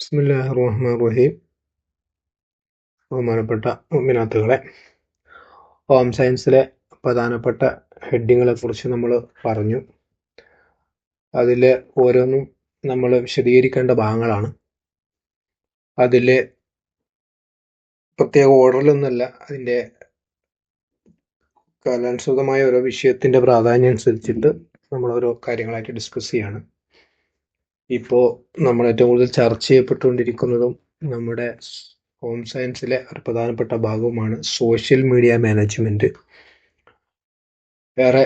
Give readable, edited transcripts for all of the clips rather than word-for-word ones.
ബിസ്മില്ലാഹിർ റഹ്മാനിർ റഹീം. ബഹുമാനപ്പെട്ട മുഅ്മിനാത്തുകളെ, ഹോം സയൻസിലെ പ്രധാനപ്പെട്ട ഹെഡിങ്ങുകളെ കുറിച്ച് നമ്മൾ പറഞ്ഞു. അതിൽ ഓരോന്നും നമ്മൾ വിശദീകരിക്കേണ്ട ഭാഗങ്ങളാണ്. അതിൽ പ്രത്യേക ഓർഡറിലൊന്നുമല്ല, അതിൻ്റെ കാലാനുസൃതമായ ഓരോ വിഷയത്തിൻ്റെ പ്രാധാന്യം അനുസരിച്ചിട്ട് നമ്മൾ ഓരോ കാര്യങ്ങളായിട്ട് ഡിസ്കസ് ചെയ്യാണ്. ഇപ്പോൾ നമ്മൾ ഏറ്റവും കൂടുതൽ ചർച്ച ചെയ്യപ്പെട്ടുകൊണ്ടിരിക്കുന്നതും നമ്മുടെ ഹോം സയൻസിലെ ഒരു പ്രധാനപ്പെട്ട ഭാഗവുമാണ് സോഷ്യൽ മീഡിയ മാനേജ്മെൻറ്റ്. ഏറെ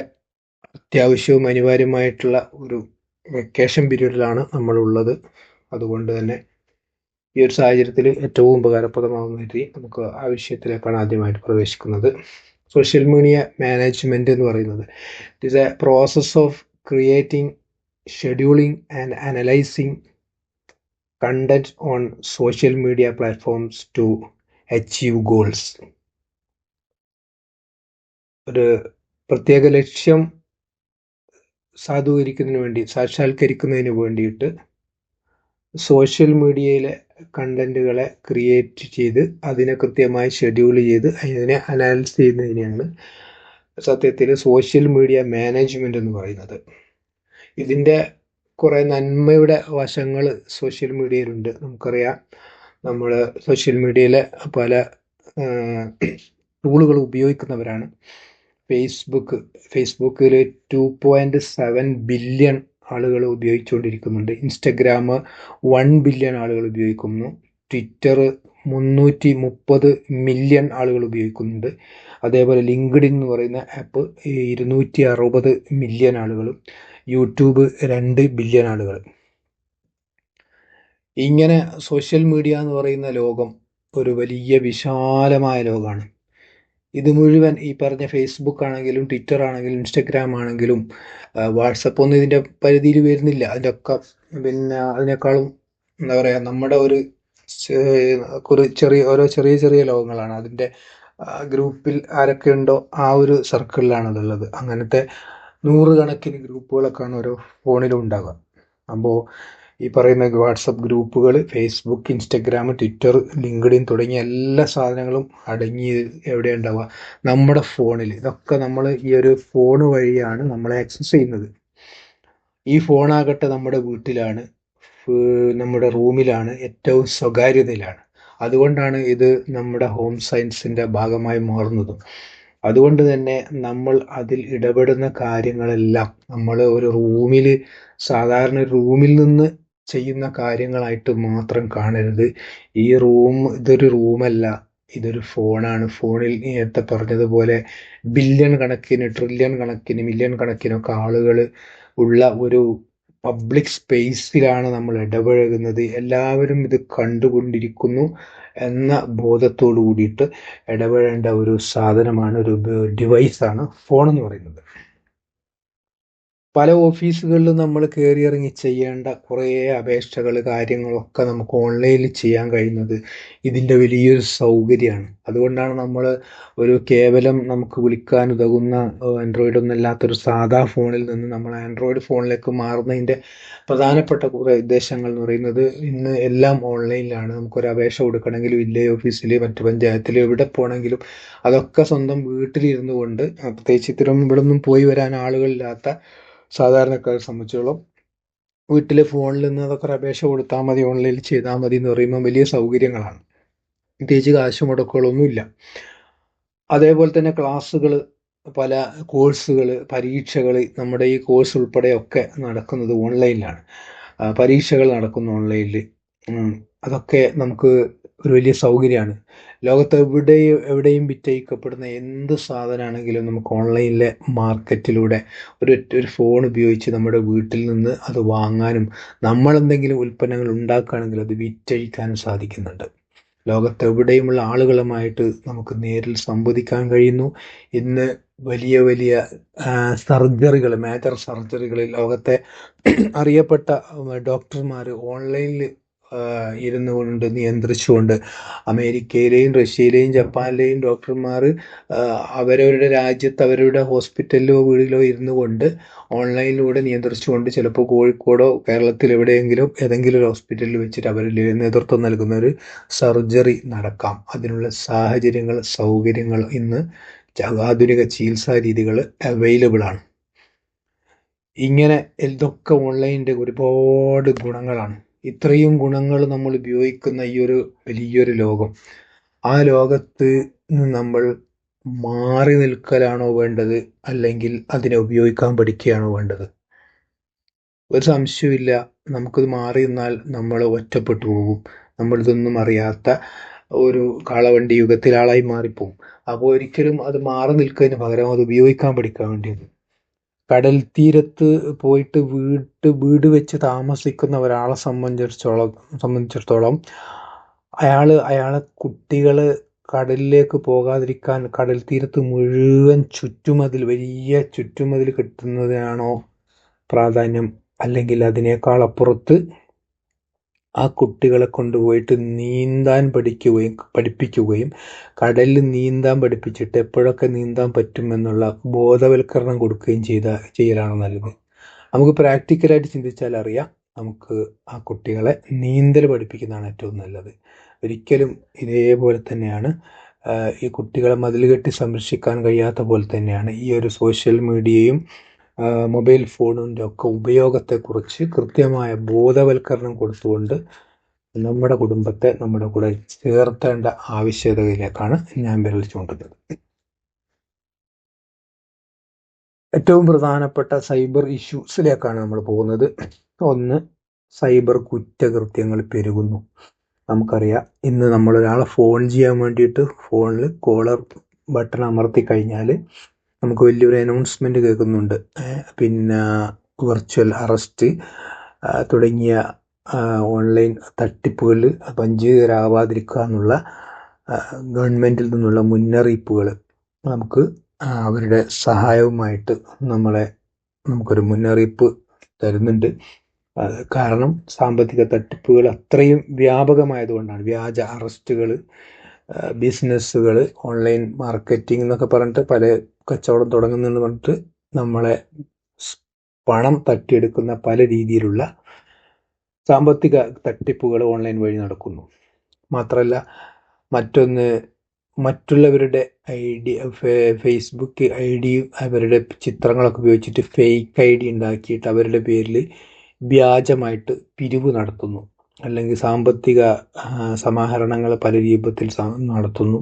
അത്യാവശ്യവും അനിവാര്യമായിട്ടുള്ള ഒരു വെക്കേഷൻ പീരീഡിലാണ് നമ്മളുള്ളത്. അതുകൊണ്ട് തന്നെ ഈ ഒരു സാഹചര്യത്തിൽ ഏറ്റവും ഉപകാരപ്രദമാകുന്ന രീതി നമുക്ക് ആ വിഷയത്തിലേക്കാണ് ആദ്യമായിട്ട് പ്രവേശിക്കുന്നത്. സോഷ്യൽ മീഡിയ മാനേജ്മെൻറ്റ് എന്ന് പറയുന്നത് it is a process of creating, scheduling and analysing content on social media platforms to achieve goals. ഒരു പ്രത്യേക ലക്ഷ്യം സാക്ഷാത്കരിക്കുന്നതിന് വേണ്ടിയിട്ട് സോഷ്യൽ മീഡിയയിലെ കണ്ടന്റുകളെ ക്രിയേറ്റ് ചെയ്ത് അതിനെ കൃത്യമായി ഷെഡ്യൂൾ ചെയ്ത് അതിനെ അനാലിസിസ് ചെയ്യുന്നതിനെയാണ് സത്യത്തിൽ സോഷ്യൽ മീഡിയ മാനേജ്മെൻറ്റ് എന്ന് പറയുന്നത്. ഇതിൻ്റെ കുറേ നന്മയുടെ വശങ്ങൾ സോഷ്യൽ മീഡിയയിലുണ്ട്. നമുക്കറിയാം, നമ്മൾ സോഷ്യൽ മീഡിയയിലെ പല ടൂളുകൾ ഉപയോഗിക്കുന്നവരാണ്. ഫേസ്ബുക്കിൽ 2.7 ബില്യൺ ആളുകൾ ഉപയോഗിച്ചുകൊണ്ടിരിക്കുന്നുണ്ട്. ഇൻസ്റ്റഗ്രാം 1 ബില്യൺ ആളുകൾ ഉപയോഗിക്കുന്നു. ട്വിറ്റർ 330 മില്യൺ ആളുകൾ ഉപയോഗിക്കുന്നുണ്ട്. അതേപോലെ ലിങ്ക്ഡിൻ എന്ന് പറയുന്ന ആപ്പ് 260 മില്യൺ ആളുകളും, യൂട്യൂബ് 2 ബില്യൺ ആളുകൾ. ഇങ്ങനെ സോഷ്യൽ മീഡിയ എന്ന് പറയുന്ന ലോകം ഒരു വലിയ വിശാലമായ ലോകമാണ്. ഇത് മുഴുവൻ ഈ പറഞ്ഞ ഫേസ്ബുക്ക് ആണെങ്കിലും ട്വിറ്റർ ആണെങ്കിലും ഇൻസ്റ്റഗ്രാം ആണെങ്കിലും വാട്സപ്പ് ഒന്നും ഇതിൻ്റെ പരിധിയിൽ വരുന്നില്ല. അതിൻ്റെയൊക്കെ അതിനേക്കാളും എന്താ പറയുക, നമ്മുടെ ഒരു ചെറിയ ചെറിയ ലോകങ്ങളാണ്. അതിൻ്റെ ഗ്രൂപ്പിൽ ആരൊക്കെ ഉണ്ടോ ആ ഒരു സർക്കിളിലാണ് അതുള്ളത്. അങ്ങനത്തെ 100 കണക്കിന് ഗ്രൂപ്പുകളൊക്കെയാണ് ഓരോ ഫോണിലും ഉണ്ടാകുക. അപ്പോൾ ഈ പറയുന്ന വാട്സപ്പ് ഗ്രൂപ്പുകൾ, ഫേസ്ബുക്ക്, ഇൻസ്റ്റഗ്രാം, ട്വിറ്റർ, ലിങ്ക്ഡിൻ തുടങ്ങിയ എല്ലാ സാധനങ്ങളും അടങ്ങി എവിടെ ഉണ്ടാവുക? നമ്മുടെ ഫോണിൽ. ഇതൊക്കെ നമ്മൾ ഈ ഒരു ഫോൺ വഴിയാണ് നമ്മൾ ആക്സസ് ചെയ്യുന്നത്. ഈ ഫോണാകട്ടെ നമ്മുടെ വീട്ടിലാണ്, നമ്മുടെ റൂമിലാണ്, ഏറ്റവും സ്വകാര്യതയിലാണ്. അതുകൊണ്ടാണ് ഇത് നമ്മുടെ ഹോം സയൻസിൻ്റെ ഭാഗമായി മാറുന്നതും. അതുകൊണ്ട് തന്നെ നമ്മൾ അതിൽ ഇടപെടുന്ന കാര്യങ്ങളെല്ലാം നമ്മൾ ഒരു റൂമിൽ, സാധാരണ റൂമിൽ നിന്ന് ചെയ്യുന്ന കാര്യങ്ങളായിട്ട് മാത്രം കാണരുത്. ഈ ഇതൊരു റൂമല്ല, ഇതൊരു ഫോണാണ്. ഫോണിൽ നേരത്തെ പറഞ്ഞതുപോലെ ബില്യൺ കണക്കിന്, ട്രില്യൺ കണക്കിന്, മില്യൺ കണക്കിനൊക്കെ ആളുകൾ ഉള്ള ഒരു പബ്ലിക് സ്പേസിലാണ് നമ്മൾ ഇടപഴകുന്നത്. എല്ലാവരും ഇത് കണ്ടുകൊണ്ടിരിക്കുന്നു എന്ന ബോധത്തോടു കൂടിയിട്ട് ഇടപെടേണ്ട ഒരു സാധനമാണ്, ഒരു ഡിവൈസാണ് ഫോൺ എന്ന് പറയുന്നത്. പല ഓഫീസുകളിലും നമ്മൾ കയറിയിറങ്ങി ചെയ്യേണ്ട കുറേ അപേക്ഷകൾ, കാര്യങ്ങളൊക്കെ നമുക്ക് ഓൺലൈനിൽ ചെയ്യാൻ കഴിയുന്നത് ഇതിൻ്റെ വലിയൊരു സൗകര്യമാണ്. അതുകൊണ്ടാണ് നമ്മൾ ഒരു കേവലം നമുക്ക് വിളിക്കാൻ ഉതകുന്ന ആൻഡ്രോയിഡ് ഒന്നും അല്ലാത്തൊരു സാധാ ഫോണിൽ നിന്ന് നമ്മൾ ആൻഡ്രോയിഡ് ഫോണിലേക്ക് മാറുന്നതിൻ്റെ പ്രധാനപ്പെട്ട കുറേ ഉദ്ദേശങ്ങൾ എന്ന് പറയുന്നത്, ഇന്ന് എല്ലാം ഓൺലൈനിലാണ്. നമുക്കൊരു അപേക്ഷ കൊടുക്കണമെങ്കിൽ വില്ലേജ് ഓഫീസിൽ, മറ്റു പഞ്ചായത്തിൽ, എവിടെ പോകണമെങ്കിലും അതൊക്കെ സ്വന്തം വീട്ടിലിരുന്നു കൊണ്ട്, പ്രത്യേകിച്ച് ഇത്തരം ഇവിടെ ഒന്നും പോയി വരാൻ ആളുകളില്ലാത്ത സാധാരണക്കാരെ സംബന്ധിച്ചോളം വീട്ടിലെ ഫോണിൽ നിന്ന് അതൊക്കെ ഒരു അപേക്ഷ കൊടുത്താൽ മതി, ഓൺലൈനിൽ ചെയ്താൽ മതി എന്ന് പറയുമ്പോൾ വലിയ സൗകര്യങ്ങളാണ്. പ്രത്യേകിച്ച് കാശ് മുടക്കുകളൊന്നുമില്ല. അതേപോലെ തന്നെ ക്ലാസ്സുകൾ, പല കോഴ്സുകൾ, പരീക്ഷകൾ, നമ്മുടെ ഈ കോഴ്സ് ഉൾപ്പെടെയൊക്കെ നടക്കുന്നത് ഓൺലൈനിലാണ്. പരീക്ഷകൾ നടക്കുന്നു ഓൺലൈനിൽ. അതൊക്കെ നമുക്ക് ഒരു വലിയ സൗകര്യമാണ്. ലോകത്ത് എവിടെയും വിറ്റഴിക്കപ്പെടുന്ന എന്ത് സാധനമാണെങ്കിലും നമുക്ക് ഓൺലൈനിലെ മാർക്കറ്റിലൂടെ ഒരു ഫോൺ ഉപയോഗിച്ച് നമ്മുടെ വീട്ടിൽ നിന്ന് അത് വാങ്ങാനും, നമ്മളെന്തെങ്കിലും ഉൽപ്പന്നങ്ങൾ ഉണ്ടാക്കുകയാണെങ്കിൽ അത് വിറ്റഴിക്കാനും സാധിക്കുന്നുണ്ട്. ലോകത്തെവിടെയുമുള്ള ആളുകളുമായിട്ട് നമുക്ക് നേരിൽ സംവദിക്കാൻ കഴിയുന്നു. ഇന്ന് വലിയ വലിയ സർജറികൾ, മേജർ സർജറികൾ, ലോകത്തെ അറിയപ്പെട്ട ഡോക്ടർമാർ ഓൺലൈനിൽ ഇരുന്നു കൊണ്ട് നിയന്ത്രിച്ചുകൊണ്ട് അമേരിക്കയിലെയും റഷ്യയിലെയും ജപ്പാനിലെയും ഡോക്ടർമാർ അവരവരുടെ രാജ്യത്ത് അവരുടെ ഹോസ്പിറ്റലിലോ വീടിലോ ഇരുന്നു കൊണ്ട് ഓൺലൈനിലൂടെ നിയന്ത്രിച്ചുകൊണ്ട് ചിലപ്പോൾ കോഴിക്കോടോ കേരളത്തിൽ എവിടെയെങ്കിലും ഏതെങ്കിലും ഒരു ഹോസ്പിറ്റലിൽ വെച്ചിട്ട് അവർ നേതൃത്വം നൽകുന്ന ഒരു സർജറി നടക്കാം. അതിനുള്ള സാഹചര്യങ്ങൾ സൗകര്യങ്ങൾ ഇന്ന് ആധുനിക ചികിത്സാ രീതികൾ അവൈലബിൾ ആണ്. ഇങ്ങനെ ഇതൊക്കെ ഓൺലൈനിൻ്റെ ഒരുപാട് ഗുണങ്ങളാണ്. ഇത്രയും ഗുണങ്ങൾ നമ്മൾ ഉപയോഗിക്കുന്ന ഈ ഒരു വലിയൊരു ലോകം, ആ ലോകത്ത് നമ്മൾ മാറി നിൽക്കലാണോ വേണ്ടത്, അല്ലെങ്കിൽ അതിനെ ഉപയോഗിക്കാൻ പഠിക്കുകയാണോ വേണ്ടത്? ഒരു സംശയമില്ല, നമുക്കിത് മാറി നിന്നാൽ നമ്മൾ ഒറ്റപ്പെട്ടു പോകും. നമ്മളിതൊന്നും അറിയാത്ത ഒരു കാളവണ്ടി യുഗത്തിലാളായി മാറിപ്പോകും. അപ്പോൾ ഒരിക്കലും അത് മാറി നിൽക്കുന്നതിന് പകരം അത് ഉപയോഗിക്കാൻ പഠിക്കാൻ വേണ്ടിയത്. കടൽ തീരത്ത് പോയിട്ട് വീട് വെച്ച് താമസിക്കുന്ന ഒരാളെ സംബന്ധിച്ചിടത്തോളം അയാളെ കുട്ടികൾ കടലിലേക്ക് പോകാതിരിക്കാൻ കടൽ തീരത്ത് മുഴുവൻ വലിയ ചുറ്റുമതിൽ കെട്ടുന്നതിനാണോ പ്രാധാന്യം, അല്ലെങ്കിൽ അതിനേക്കാൾ അപ്പുറത്ത് ആ കുട്ടികളെ കൊണ്ടുപോയിട്ട് നീന്താൻ പഠിപ്പിക്കുകയും കടലിൽ നീന്താൻ പഠിപ്പിച്ചിട്ട് എപ്പോഴൊക്കെ നീന്താൻ പറ്റുമെന്നുള്ള ബോധവൽക്കരണം കൊടുക്കുകയും ചെയ്യലാണ് നല്ലത്. നമുക്ക് പ്രാക്ടിക്കലായിട്ട് ചിന്തിച്ചാൽ അറിയാം, നമുക്ക് ആ കുട്ടികളെ നീന്തൽ പഠിപ്പിക്കുന്നതാണ് ഏറ്റവും നല്ലത്. ഒരിക്കലും ഇതേപോലെ തന്നെയാണ് ഈ കുട്ടികളെ മതിൽ കെട്ടി സംരക്ഷിക്കാൻ കഴിയാത്ത പോലെ തന്നെയാണ് ഈ ഒരു സോഷ്യൽ മീഡിയയും മൊബൈൽ ഫോണിൻ്റെ ഒക്കെ ഉപയോഗത്തെക്കുറിച്ച് കൃത്യമായ ബോധവൽക്കരണം കൊടുത്തുകൊണ്ട് നമ്മുടെ കുടുംബത്തെ നമ്മുടെ കൂടെ ചേർത്തേണ്ട ആവശ്യകതയിലേക്കാണ് ഞാൻ വിരൽ ചൂണ്ടുന്നത്. ഏറ്റവും പ്രധാനപ്പെട്ട സൈബർ ഇഷ്യൂസിലേക്കാണ് നമ്മൾ പോകുന്നത്. ഒന്ന്, സൈബർ കുറ്റകൃത്യങ്ങൾ പെരുകുന്നു. നമുക്കറിയാം, ഇന്ന് നമ്മളൊരാളെ ഫോൺ ചെയ്യാൻ വേണ്ടിയിട്ട് ഫോണിൽ കോളർ ബട്ടൺ അമർത്തി കഴിഞ്ഞാൽ നമുക്ക് വലിയൊരു അനൗൺസ്മെൻറ്റ് കേൾക്കുന്നുണ്ട്. പിന്നെ വെർച്വൽ അറസ്റ്റ് തുടങ്ങിയ ഓൺലൈൻ തട്ടിപ്പുകളിൽ വഞ്ചിതരാവാതിരിക്കുക എന്നുള്ള ഗവൺമെൻറ്റിൽ നിന്നുള്ള മുന്നറിയിപ്പുകൾ നമുക്ക് അവരുടെ സഹായവുമായിട്ട് നമുക്കൊരു മുന്നറിയിപ്പ് തരുന്നുണ്ട്. കാരണം സാമ്പത്തിക തട്ടിപ്പുകൾ അത്രയും വ്യാപകമായതുകൊണ്ടാണ്. വ്യാജ അറസ്റ്റുകൾ, ബിസിനസ്സുകൾ, ഓൺലൈൻ മാർക്കറ്റിംഗ് എന്നൊക്കെ പറഞ്ഞിട്ട് പല കച്ചവടം തുടങ്ങുന്നെന്ന് പറഞ്ഞിട്ട് നമ്മളെ പണം തട്ടിയെടുക്കുന്ന പല രീതിയിലുള്ള സാമ്പത്തിക തട്ടിപ്പുകൾ ഓൺലൈൻ വഴി നടക്കുന്നു. മാത്രമല്ല, മറ്റൊന്ന്, മറ്റുള്ളവരുടെ ഫേസ്ബുക്ക് ID അവരുടെ ചിത്രങ്ങളൊക്കെ ഉപയോഗിച്ചിട്ട് ഫേക്ക് ID ഉണ്ടാക്കിയിട്ട് അവരുടെ പേരിൽ വ്യാജമായിട്ട് പിരിവ് നടത്തുന്നു, അല്ലെങ്കിൽ സാമ്പത്തിക സമാഹരണങ്ങൾ പല രൂപത്തിൽ നടത്തുന്നു.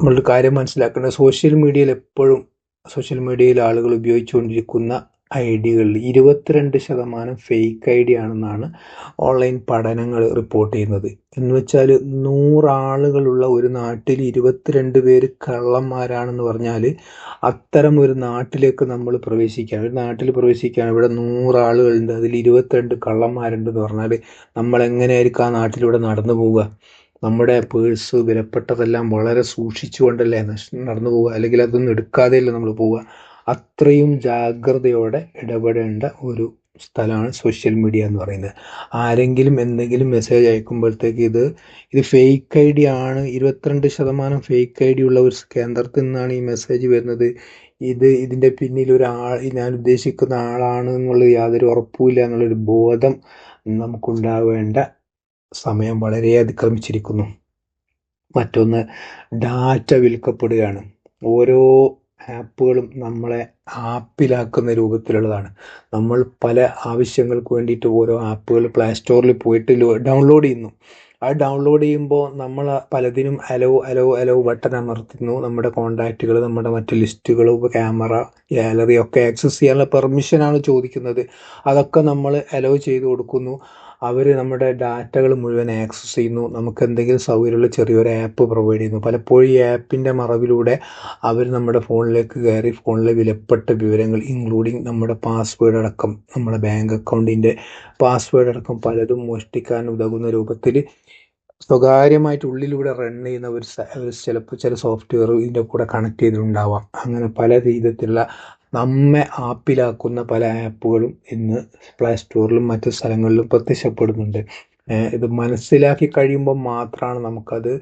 നമ്മളൊരു കാര്യം മനസ്സിലാക്കേണ്ടത്, സോഷ്യൽ മീഡിയയിൽ ആളുകൾ ഉപയോഗിച്ചുകൊണ്ടിരിക്കുന്ന ഐഡികളിൽ 22% ഫേക്ക് ID ആണെന്നാണ് ഓൺലൈൻ പഠനങ്ങൾ റിപ്പോർട്ട് ചെയ്യുന്നത്. എന്ന് വെച്ചാൽ 100 ആളുകളുള്ള ഒരു നാട്ടിൽ 22 പേര് കള്ളന്മാരാണെന്ന് പറഞ്ഞാൽ അത്തരം ഒരു നാട്ടിലേക്ക് നമ്മൾ പ്രവേശിക്കുകയാണ്. ഒരു നാട്ടിൽ പ്രവേശിക്കുകയാണ്, ഇവിടെ 100 ആളുകളുണ്ട്, അതിൽ 22 കള്ളന്മാരുണ്ടെന്ന് പറഞ്ഞാൽ നമ്മൾ എങ്ങനെയായിരിക്കും ആ നാട്ടിലൂടെ നടന്നു പോവുക? നമ്മുടെ പേഴ്സ്, വിലപ്പെട്ടതെല്ലാം വളരെ സൂക്ഷിച്ചുകൊണ്ടല്ലേ നടന്നു പോവുക, അല്ലെങ്കിൽ അതൊന്നും എടുക്കാതെയല്ലേ നമ്മൾ പോവുക? അത്രയും ജാഗ്രതയോടെ ഇടപെടേണ്ട ഒരു സ്ഥലമാണ് സോഷ്യൽ മീഡിയ എന്ന് പറയുന്നത്. ആരെങ്കിലും എന്തെങ്കിലും മെസ്സേജ് അയക്കുമ്പോഴത്തേക്ക് ഇത് ഫേക്ക് ID ആണ്, 22% ഫേക്ക് ID ഉള്ള ഒരു കേന്ദ്രത്തിൽ നിന്നാണ് ഈ മെസ്സേജ് വരുന്നത്, ഇതിൻ്റെ പിന്നിൽ ഞാൻ ഉദ്ദേശിക്കുന്ന ആളാണ് എന്നുള്ളത് യാതൊരു ഉറപ്പുമില്ല എന്നുള്ളൊരു ബോധം നമുക്കുണ്ടാവേണ്ട സമയം വളരെ അതിക്രമിച്ചിരിക്കുന്നു. മറ്റൊന്ന്, ഡാറ്റ വിൽക്കപ്പെടുകയാണ്. ഓരോ ആപ്പുകളും നമ്മളെ ആപ്പിലാക്കുന്ന രൂപത്തിലുള്ളതാണ്. നമ്മൾ പല ആവശ്യങ്ങൾക്ക് വേണ്ടിയിട്ട് ഓരോ ആപ്പുകൾ പ്ലേ സ്റ്റോറിൽ പോയിട്ട് ഡൗൺലോഡ് ചെയ്യുന്നു. ആ ഡൗൺലോഡ് ചെയ്യുമ്പോൾ നമ്മൾ പലതിനും അലോ ബട്ടൺ അമർത്തുന്നു. നമ്മുടെ കോണ്ടാക്റ്റുകൾ, നമ്മുടെ മറ്റ് ലിസ്റ്റുകൾ, ക്യാമറ, ഗാലറി ഒക്കെ ആക്സസ് ചെയ്യാനുള്ള പെർമിഷനാണ് ചോദിക്കുന്നത്. അതൊക്കെ നമ്മൾ അലോ ചെയ്ത് കൊടുക്കുന്നു. അവർ നമ്മുടെ ഡാറ്റകൾ മുഴുവൻ ആക്സസ് ചെയ്യുന്നു. നമുക്ക് എന്തെങ്കിലും സൗകര്യമുള്ള ചെറിയൊരു ആപ്പ് പ്രൊവൈഡ് ചെയ്യുന്നു. പലപ്പോഴും ഈ ആപ്പിൻ്റെ മറവിലൂടെ അവർ നമ്മുടെ ഫോണിലേക്ക് കയറി ഫോണിലെ വിലപ്പെട്ട വിവരങ്ങൾ, ഇൻക്ലൂഡിങ് നമ്മുടെ പാസ്വേഡ് അടക്കം, നമ്മുടെ ബാങ്ക് അക്കൗണ്ടിൻ്റെ പാസ്വേഡ് അടക്കം പലതും മോഷ്ടിക്കാൻ ഉതകുന്ന രൂപത്തിൽ സ്വകാര്യമായിട്ട് ഉള്ളിലൂടെ റൺ ചെയ്യുന്ന ചിലപ്പോൾ ചില സോഫ്റ്റ്വെയർ ഇതിൻ്റെ കൂടെ കണക്ട് ചെയ്തിട്ടുണ്ടാവാം. അങ്ങനെ പല രീതിയിലുള്ള നമ്മെ ആപ്പിലാക്കുന്ന പല ആപ്പുകളും ഇന്ന് പ്ലേ സ്റ്റോറിലും മറ്റു സ്ഥലങ്ങളിലും പ്രത്യക്ഷപ്പെടുന്നുണ്ട്. ഇത് മനസ്സിലാക്കി കഴിയുമ്പോൾ മാത്രമാണ് നമുക്കത്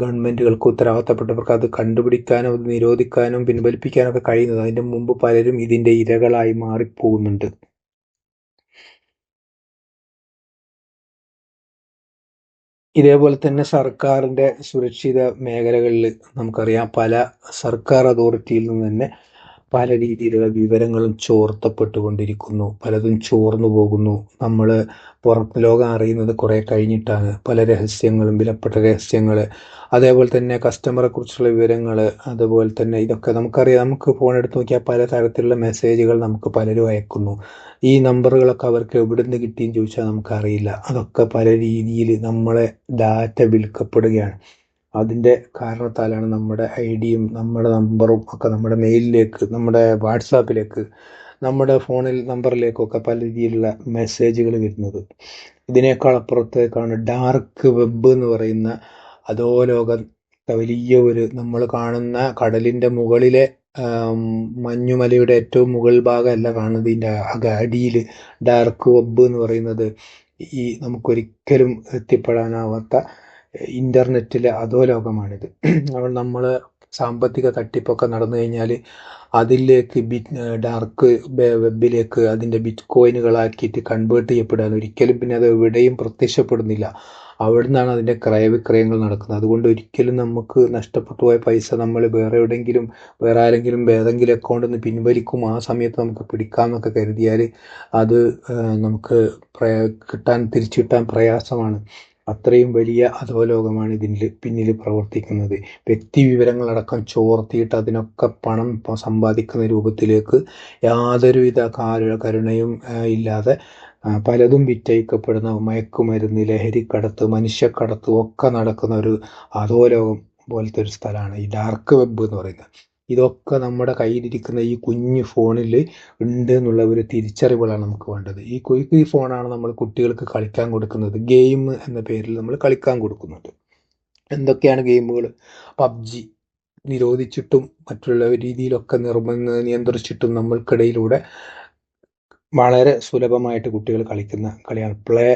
ഗവൺമെൻറ്റുകൾക്ക് ഉത്തരവാദിത്തപ്പെട്ടവർക്ക് അത് കണ്ടുപിടിക്കാനും അത് നിരോധിക്കാനും പിൻവലിപ്പിക്കാനും ഒക്കെ കഴിയുന്നത്. അതിൻ്റെ മുമ്പ് പലരും ഇതിൻ്റെ ഇരകളായി മാറിപ്പോകുന്നുണ്ട്. ഇതേപോലെ തന്നെ സർക്കാരിൻ്റെ സുരക്ഷിത മേഖലകളിൽ നമുക്കറിയാം പല സർക്കാർ അതോറിറ്റിയിൽ നിന്ന് തന്നെ പല രീതിയിലുള്ള വിവരങ്ങളും ചോർത്തപ്പെട്ടുകൊണ്ടിരിക്കുന്നു. പലതും ചോർന്നു പോകുന്നു. നമ്മൾ പുറത്ത് ലോകം അറിയുന്നത് കുറേ കഴിഞ്ഞിട്ടാണ്. പല രഹസ്യങ്ങളും, വിലപ്പെട്ട രഹസ്യങ്ങൾ, അതേപോലെ തന്നെ കസ്റ്റമറെ കുറിച്ചുള്ള വിവരങ്ങൾ, അതുപോലെ തന്നെ ഇതൊക്കെ നമുക്കറിയാം. നമുക്ക് ഫോൺ എടുത്ത് നോക്കിയാൽ പല തരത്തിലുള്ള മെസ്സേജുകൾ നമുക്ക് പലരും അയക്കുന്നു. ഈ നമ്പറുകളൊക്കെ അവർക്ക് എവിടുന്ന് കിട്ടിയെന്ന് ചോദിച്ചാൽ നമുക്കറിയില്ല. അതൊക്കെ പല രീതിയിൽ നമ്മളെ ഡാറ്റ വിൽക്കപ്പെടുകയാണ്. അതിൻ്റെ കാരണത്താലാണ് നമ്മുടെ ഐഡിയും നമ്മുടെ നമ്പറും ഒക്കെ നമ്മുടെ മെയിലിലേക്ക്, നമ്മുടെ വാട്സാപ്പിലേക്ക്, നമ്മുടെ ഫോണിൽ നമ്പറിലേക്കൊക്കെ പല രീതിയിലുള്ള മെസ്സേജുകൾ വരുന്നത്. ഇതിനേക്കാൾ അപ്പുറത്തേക്കാണ് ഡാർക്ക് വെബ് എന്ന് പറയുന്ന അധോലോകം. വലിയ ഒരു നമ്മൾ കാണുന്ന കടലിൻ്റെ മുകളിലെ മഞ്ഞുമലയുടെ ഏറ്റവും മുകൾ ഭാഗമല്ല കാണുന്നത്. ഇതിൻ്റെ അടിയിൽ ഡാർക്ക് വെബ് എന്ന് പറയുന്നത് ഈ നമുക്കൊരിക്കലും എത്തിപ്പെടാനാവാത്ത ഇൻ്റർനെറ്റിലെ അധോലോകമാണിത്. അപ്പോൾ നമ്മൾ സാമ്പത്തിക തട്ടിപ്പൊക്കെ നടന്നു കഴിഞ്ഞാൽ അതിലേക്ക് ഡാർക്ക് വെബിലേക്ക് അതിൻ്റെ ബിറ്റ് കോയിനുകളാക്കിയിട്ട് കൺവേർട്ട് ചെയ്യപ്പെടുകയാണ്. ഒരിക്കലും പിന്നെ അത് എവിടെയും പ്രത്യക്ഷപ്പെടുന്നില്ല. അവിടെ നിന്നാണ് അതിൻ്റെ ക്രയവിക്രയങ്ങൾ നടക്കുന്നത്. അതുകൊണ്ട് ഒരിക്കലും നമുക്ക് നഷ്ടപ്പെട്ടു പോയ പൈസ നമ്മൾ വേറെ എവിടെയെങ്കിലും വേറെ ആരെങ്കിലും ഏതെങ്കിലും അക്കൗണ്ടിൽ നിന്ന് പിൻവലിക്കും, ആ സമയത്ത് നമുക്ക് പിടിക്കാമെന്നൊക്കെ കരുതിയാൽ അത് നമുക്ക് തിരിച്ചു കിട്ടാൻ പ്രയാസമാണ്. അത്രയും വലിയ അധോലോകമാണ് ഇതിൻ്റെ പിന്നിൽ പ്രവർത്തിക്കുന്നത്. വ്യക്തി വിവരങ്ങളടക്കം ചോർത്തിയിട്ട് അതിനൊക്കെ പണം സമ്പാദിക്കുന്ന രൂപത്തിലേക്ക് യാതൊരുവിധ കരുണയും ഇല്ലാതെ പലതും വിറ്റഴിക്കപ്പെടുന്ന മയക്കുമരുന്ന്, ലഹരിക്കടത്ത്, മനുഷ്യക്കടത്ത് ഒക്കെ നടക്കുന്ന ഒരു അധോലോകം പോലത്തെ ഒരു സ്ഥലമാണ് ഈ ഡാർക്ക് വെബ് എന്ന് പറയുന്നത്. ഇതൊക്കെ നമ്മുടെ കയ്യിലിരിക്കുന്ന ഈ കുഞ്ഞു ഫോണിൽ ഉണ്ട് എന്നുള്ള ഒരു തിരിച്ചറിവുകളാണ് നമുക്ക് വേണ്ടത്. ഈ ഫോണാണ് നമ്മൾ കുട്ടികൾക്ക് കളിക്കാൻ കൊടുക്കുന്നത്. ഗെയിം എന്ന പേരിൽ നമ്മൾ കളിക്കാൻ കൊടുക്കുന്നുണ്ട്. എന്തൊക്കെയാണ് ഗെയിമുകൾ? പബ്ജി നിരോധിച്ചിട്ടും മറ്റുള്ള രീതിയിലൊക്കെ നിയന്ത്രിച്ചിട്ടും നമ്മൾക്കിടയിലൂടെ വളരെ സുലഭമായിട്ട് കുട്ടികൾ കളിക്കുന്ന കളിയാണ് പ്ലേ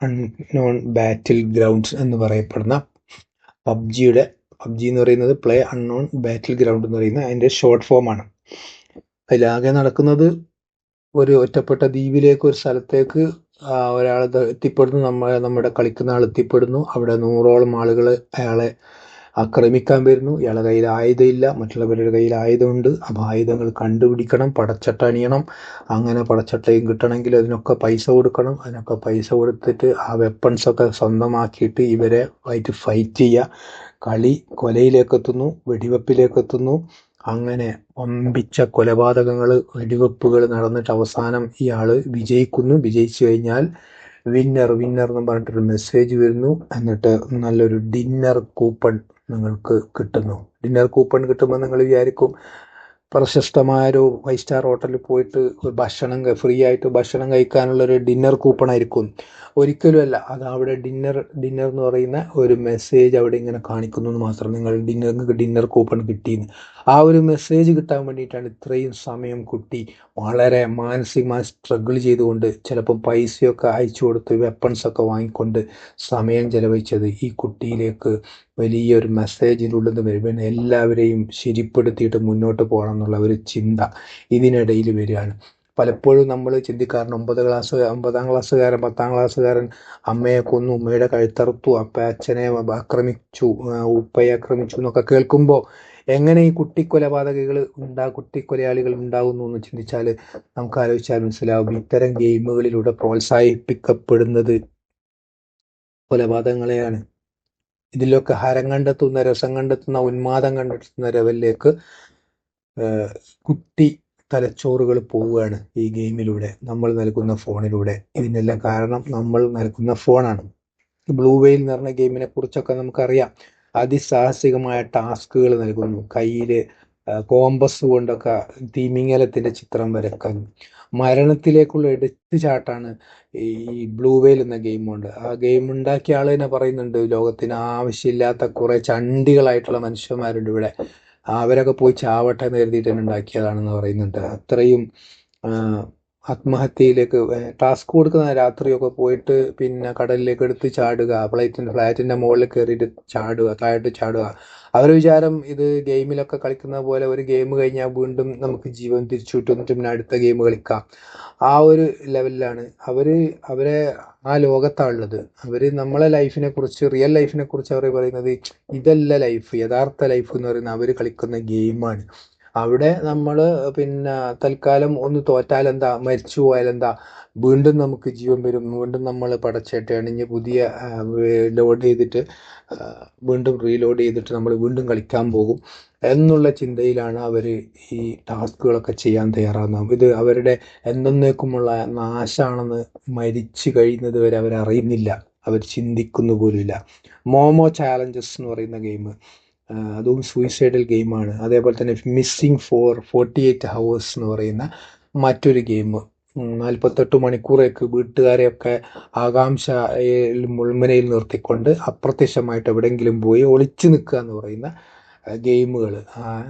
അൺനോൺ ബാറ്റിൽ ഗ്രൗണ്ട്സ് എന്ന് പറയപ്പെടുന്ന പബ്ജി എന്ന് പറയുന്നത് പ്ലേ അൺനോൺ ബാറ്റിൽ ഗ്രൗണ്ട് എന്ന് പറയുന്ന അതിൻ്റെ ഷോർട്ട് ഫോമാണ്. അതിലാകെ നടക്കുന്നത് ഒരു ഒറ്റപ്പെട്ട ദ്വീപിലേക്ക്, ഒരു സ്ഥലത്തേക്ക് ഒരാൾ എത്തിപ്പെടുന്നു. നമ്മുടെ കളിക്കുന്ന ആൾ എത്തിപ്പെടുന്നു. അവിടെ 100ഓളം ആളുകൾ അയാളെ ആക്രമിക്കാൻ വരുന്നു. ഇയാളുടെ കയ്യിൽ ആയുധമില്ല, മറ്റുള്ളവരുടെ കയ്യിൽ ആയുധമുണ്ട്. അപ്പോൾ ആയുധങ്ങൾ കണ്ടുപിടിക്കണം, പടച്ചട്ട അണിയണം. അങ്ങനെ പടച്ചട്ടയും കിട്ടണമെങ്കിൽ അതിനൊക്കെ പൈസ കൊടുക്കണം. അതിനൊക്കെ പൈസ കൊടുത്തിട്ട് ആ വെപ്പൺസൊക്കെ സ്വന്തമാക്കിയിട്ട് ഇവരെ ആയിട്ട് ഫൈറ്റ് ചെയ്യുക. കളി കൊലയിലേക്ക് എത്തുന്നു, വെടിവെപ്പിലേക്ക് എത്തുന്നു. അങ്ങനെ വമ്പിച്ച കൊലപാതകങ്ങൾ, വെടിവെപ്പുകൾ നടന്നിട്ട് അവസാനം ഇയാൾ വിജയിക്കുന്നു. വിജയിച്ചു കഴിഞ്ഞാൽ വിന്നർ എന്ന് പറഞ്ഞിട്ടൊരു മെസ്സേജ് വരുന്നു. എന്നിട്ട് നല്ലൊരു ഡിന്നർ കൂപ്പൺ നിങ്ങൾക്ക് കിട്ടുന്നു. ഡിന്നർ കൂപ്പൺ കിട്ടുമ്പോൾ നിങ്ങൾ വിചാരിക്കും പ്രശസ്തമായൊരു 5 സ്റ്റാർ ഹോട്ടലിൽ പോയിട്ട് ഫ്രീ ആയിട്ട് ഭക്ഷണം കഴിക്കാനുള്ളൊരു ഡിന്നർ കൂപ്പൺ ആയിരിക്കും. ഒരിക്കലുമല്ല. അത് അവിടെ ഡിന്നർ എന്ന് പറയുന്ന ഒരു മെസ്സേജ് അവിടെ ഇങ്ങനെ കാണിക്കുന്നു എന്ന് മാത്രം. നിങ്ങൾക്ക് ഡിന്നർ കൂപ്പൺ കിട്ടിയെന്ന്. ആ ഒരു മെസ്സേജ് കിട്ടാൻ വേണ്ടിയിട്ടാണ് ഇത്രയും സമയം കുട്ടി വളരെ മാനസികമായി സ്ട്രഗിൾ ചെയ്തുകൊണ്ട് ചിലപ്പം പൈസയൊക്കെ അയച്ചു കൊടുത്ത് വെപ്പൺസൊക്കെ വാങ്ങിക്കൊണ്ട് സമയം ചെലവഴിച്ചത്. ഈ കുട്ടിയിലേക്ക് വലിയൊരു മെസ്സേജിനുള്ളിൽ നിന്ന് വരും. എല്ലാവരെയും ശരിപ്പെടുത്തിയിട്ട് മുന്നോട്ട് പോകണം എന്നുള്ള ഒരു ചിന്ത ഇതിനിടയിൽ വരികയാണ്. പലപ്പോഴും നമ്മൾ ചിന്തിക്കാറുണ്ട് 9ാം ക്ലാസ്സുകാരൻ 10ാം ക്ലാസ്സുകാരൻ അമ്മയെ കൊന്നു, ഉമ്മയുടെ കഴുത്തറുത്തു, അച്ഛനെ ആക്രമിച്ചു, ഉപ്പയെ ആക്രമിച്ചു എന്നൊക്കെ കേൾക്കുമ്പോൾ എങ്ങനെ ഈ കുട്ടിക്കൊലയാളികൾ ഉണ്ടാകുന്നു എന്ന് ചിന്തിച്ചാൽ നമുക്ക് ആലോചിച്ചാൽ മനസ്സിലാവും. ഇത്തരം ഗെയിമുകളിലൂടെ പ്രോത്സാഹിപ്പിക്കപ്പെടുന്നത് കൊലപാതകങ്ങളെയാണ്. ഇതിലൊക്കെ ഹരം കണ്ടെത്തുന്ന, രസം കണ്ടെത്തുന്ന, ഉന്മാദം കണ്ടെത്തുന്ന ലെവലിലേക്ക് കുട്ടി തലച്ചോറുകൾ പോവുകയാണ് ഈ ഗെയിമിലൂടെ, നമ്മൾ നൽകുന്ന ഫോണിലൂടെ. ഇതിനെല്ലാം കാരണം നമ്മൾ നൽകുന്ന ഫോണാണ്. ബ്ലൂ വെയിൽ എന്ന് പറഞ്ഞ ഗെയിമിനെ കുറിച്ചൊക്കെ നമുക്കറിയാം. അതിസാഹസികമായ ടാസ്കുകൾ നൽകുന്നു. കയ്യിൽ കോമ്പസ് കൊണ്ടൊക്കെ തിമിംഗലത്തിൻ്റെ ചിത്രം വരക്കാൻ. മരണത്തിലേക്കുള്ള എടുത്തുചാട്ടാണ് ഈ ബ്ലൂ വെയിൽ എന്ന ഗെയിമുണ്ട്. ആ ഗെയിം ഉണ്ടാക്കിയ ആൾ തന്നെ പറയുന്നുണ്ട്, ലോകത്തിന് ആവശ്യമില്ലാത്ത കുറേ ചണ്ടികളായിട്ടുള്ള മനുഷ്യന്മാരുണ്ട് ഇവിടെ. അവരൊക്കെ പോയി ചാവട്ടെ എന്ന് കരുതിയിട്ട് തന്നെ ഉണ്ടാക്കിയതാണെന്ന് പറയുന്നുണ്ട്. അത്രയും ആത്മഹത്യയിലേക്ക് ടാസ്ക് കൊടുക്കുന്ന രാത്രിയൊക്കെ പോയിട്ട് പിന്നെ കടലിലേക്ക് എടുത്ത് ചാടുക, ഫ്ലാറ്റിൻ്റെ മുകളിൽ കയറിയിട്ട് ചാടുക, താഴോട്ട് ചാടുക. അവരുടെ വിചാരം ഇത് ഗെയിമിലൊക്കെ കളിക്കുന്ന പോലെ ഒരു ഗെയിം കഴിഞ്ഞാൽ വീണ്ടും നമുക്ക് ജീവൻ തിരിച്ചു കിട്ടും, എന്നിട്ട് പിന്നെ അടുത്ത ഗെയിം കളിക്കാം. ആ ഒരു ലെവലിലാണ് അവരെ ആ ലോകത്താണുള്ളത്. നമ്മളെ ലൈഫിനെ കുറിച്ച്, റിയൽ ലൈഫിനെ കുറിച്ച് അവർ പറയുന്നത് ഇതല്ല ലൈഫ്, യഥാർത്ഥ ലൈഫ് എന്ന് പറയുന്നത് അവർ കളിക്കുന്ന ഗെയിമാണ്. അവിടെ നമ്മൾ പിന്നെ തൽക്കാലം ഒന്ന് തോറ്റാലെന്താ, മരിച്ചു പോയാലെന്താ, വീണ്ടും നമുക്ക് ജീവൻ വരും, വീണ്ടും നമ്മൾ പടച്ചേട്ട അണിഞ്ഞ് പുതിയ ലോഡ് ചെയ്തിട്ട് വീണ്ടും റീലോഡ് ചെയ്തിട്ട് നമ്മൾ വീണ്ടും കളിക്കാൻ പോകും എന്നുള്ള ചിന്തയിലാണ് അവർ ഈ ടാസ്കുകളൊക്കെ ചെയ്യാൻ തയ്യാറാകുന്നത്. ഇത് അവരുടെ എന്നേക്കുമുള്ള നാശാണെന്ന് മരിച്ചു കഴിയുന്നത് വരെ അവരറിയുന്നില്ല, അവർ ചിന്തിക്കുന്നു പോലുമില്ല. മോമോ ചാലഞ്ചസ് എന്ന് പറയുന്ന ഗെയിം, അതും സൂയിസൈഡൽ ഗെയിമാണ്. അതേപോലെ തന്നെ മിസ്സിങ് ഫോർ 48 hours എന്ന് പറയുന്ന മറ്റൊരു ഗെയിം, 48 മണിക്കൂറേക്ക് വീട്ടുകാരെയൊക്കെ ആകാംക്ഷയിൽ മുൾമുനയിൽ നിർത്തിക്കൊണ്ട് അപ്രത്യക്ഷമായിട്ട് എവിടെയെങ്കിലും പോയി ഒളിച്ചു നിൽക്കുക എന്ന് പറയുന്ന ഗെയിമുകൾ,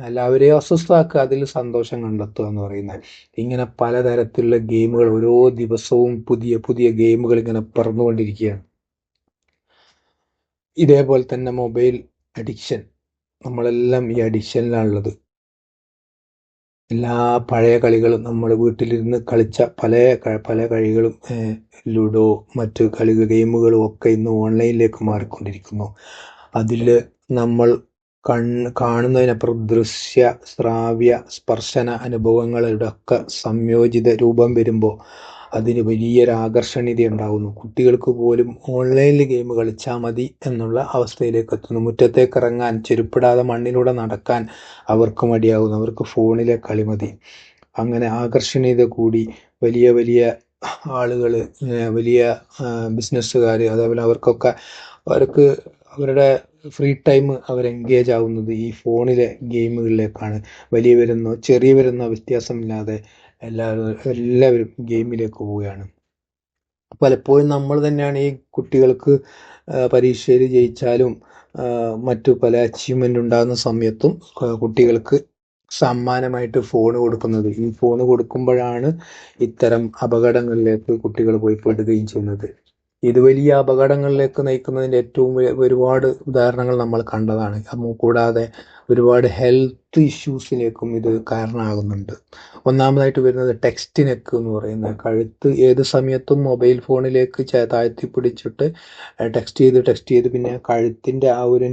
എല്ലാവരെയും അസ്വസ്ഥമാക്കുക, അതിൽ സന്തോഷം കണ്ടെത്തുക എന്ന് പറയുന്നത്. ഇങ്ങനെ പലതരത്തിലുള്ള ഗെയിമുകൾ, ഓരോ ദിവസവും പുതിയ പുതിയ ഗെയിമുകൾ ഇങ്ങനെ പറന്നുകൊണ്ടിരിക്കുകയാണ്. ഇതേപോലെ തന്നെ മൊബൈൽ അഡിക്ഷൻ, നമ്മളെല്ലാം ഈ അഡിക്ഷനിലാണുള്ളത്. എല്ലാ പഴയ കളികളും നമ്മൾ വീട്ടിലിരുന്ന് കളിച്ച പല കളികളും, ലുഡോ, മറ്റ് ഗെയിമുകളും ഒക്കെ ഇന്ന് ഓൺലൈനിലേക്ക് മാറിക്കൊണ്ടിരിക്കുന്നു. അതിൽ നമ്മൾ കാണുന്നതിനപ്പുറം ദൃശ്യ, ശ്രാവ്യ, സ്പർശന അനുഭവങ്ങളുടെ ഒക്കെ സംയോജിത രൂപം വരുമ്പോൾ അതിന് വലിയൊരു ആകർഷണീയത ഉണ്ടാകുന്നു. കുട്ടികൾക്ക് പോലും ഓൺലൈനിൽ ഗെയിം കളിച്ചാൽ മതി എന്നുള്ള അവസ്ഥയിലേക്ക് എത്തുന്നു. മുറ്റത്തേക്ക് ഇറങ്ങാൻ, ചെരുപ്പിടാതെ മണ്ണിലൂടെ നടക്കാൻ അവർക്ക് മടിയാകുന്നു. അവർക്ക് ഫോണിലെ കളി മതി. അങ്ങനെ ആകർഷണീയത കൂടി വലിയ വലിയ ആളുകൾ, വലിയ ബിസിനസ്സുകാർ, അതേപോലെ അവർക്ക് അവരുടെ ഫ്രീ ടൈം അവർ എൻഗേജ് ആവുന്നത് ഈ ഫോണിലെ ഗെയിമുകളിലേക്കാണ്. വലിയവരെന്നോ ചെറിയവരെന്നോ വ്യത്യാസമില്ലാതെ എല്ലാവരും ഗെയിമിലേക്ക് പോവുകയാണ്. പലപ്പോഴും നമ്മൾ തന്നെയാണ് ഈ കുട്ടികൾക്ക് പരീക്ഷയിൽ ജയിച്ചാലും മറ്റു പല അച്ചീവ്മെൻ്റ് ഉണ്ടാകുന്ന സമയത്തും കുട്ടികൾക്ക് സമ്മാനമായിട്ട് ഫോൺ കൊടുക്കുന്നത്. ഈ ഫോൺ കൊടുക്കുമ്പോഴാണ് ഇത്തരം അപകടങ്ങളിലേക്ക് കുട്ടികൾ പോയി പെടുകയും ചെയ്യുന്നത്. ഇത് വലിയ അപകടങ്ങളിലേക്ക് നയിക്കുന്നതിൻ്റെ ഏറ്റവും ഒരുപാട് ഉദാഹരണങ്ങൾ നമ്മൾ കണ്ടതാണ്. കൂടാതെ ഒരുപാട് ഹെൽത്ത് ഇഷ്യൂസിലേക്കും ഇത് കാരണമാകുന്നുണ്ട്. ഒന്നാമതായിട്ട് വരുന്നത് ടെക്സ്റ്റ് നെക്ക് എന്ന് പറയുന്നത്, കഴുത്ത് ഏത് സമയത്തും മൊബൈൽ ഫോണിലേക്ക് താഴ്ത്തി പിടിച്ചിട്ട് ടെക്സ്റ്റ് ചെയ്ത് പിന്നെ കഴുത്തിൻ്റെ ആ ഒരു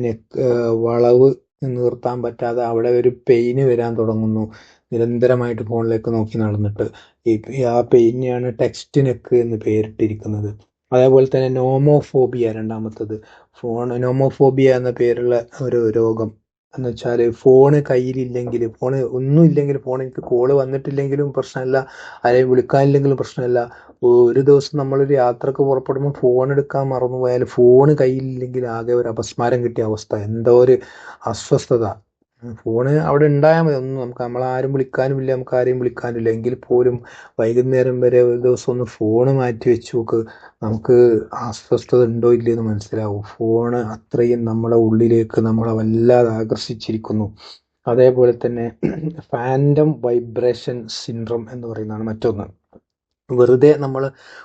വളവ് നിർത്താൻ പറ്റാതെ അവിടെ ഒരു പെയിന് വരാൻ തുടങ്ങുന്നു, നിരന്തരമായിട്ട് ഫോണിലേക്ക് നോക്കി നടന്നിട്ട്. ആ പെയിനെയാണ് ടെക്സ്റ്റ് നെക്ക് എന്ന് പേരിട്ടിരിക്കുന്നത്. അതേപോലെ തന്നെ നോമോഫോബിയ, രണ്ടാമത്തത് നോമോഫോബിയ എന്ന പേരുള്ള ഒരു രോഗം എന്ന് വെച്ചാൽ ഫോണ് കയ്യിലില്ലെങ്കിൽ, ഫോൺ എനിക്ക് കോള് വന്നിട്ടില്ലെങ്കിലും പ്രശ്നമല്ല, ആരെയും വിളിക്കാനില്ലെങ്കിലും പ്രശ്നമല്ല. ഒരു ദിവസം നമ്മളൊരു യാത്രക്ക് പുറപ്പെടുമ്പോൾ ഫോൺ എടുക്കാൻ മറന്നുപോയാൽ, ഫോണ് കയ്യിലില്ലെങ്കിൽ ആകെ ഒരു അപസ്മാരം കിട്ടിയ അവസ്ഥ, എന്തോ ഒരു അസ്വസ്ഥത. ഫോണ് അവിടെ ഉണ്ടായാൽ മതി, നമ്മളാരും വിളിക്കാനുമില്ല, നമുക്ക് ആരെയും വിളിക്കാനില്ല എങ്കിൽ പോലും വൈകുന്നേരം വരെ ഒരു ദിവസം ഒന്ന് ഫോണ് മാറ്റി വെച്ച് നോക്ക്, നമുക്ക് അസ്വസ്ഥത ഉണ്ടോ ഇല്ലയെന്ന് മനസ്സിലാവും. ഫോണ് അത്രയും നമ്മളെ ഉള്ളിലേക്ക് നമ്മളെ വല്ലാതെ ആകർഷിച്ചിരിക്കുന്നു. അതേപോലെ തന്നെ ഫാൻറ്റം വൈബ്രേഷൻ സിൻഡ്രോം എന്ന് പറയുന്നതാണ് മറ്റൊന്ന്. വെറുതെ നമ്മൾ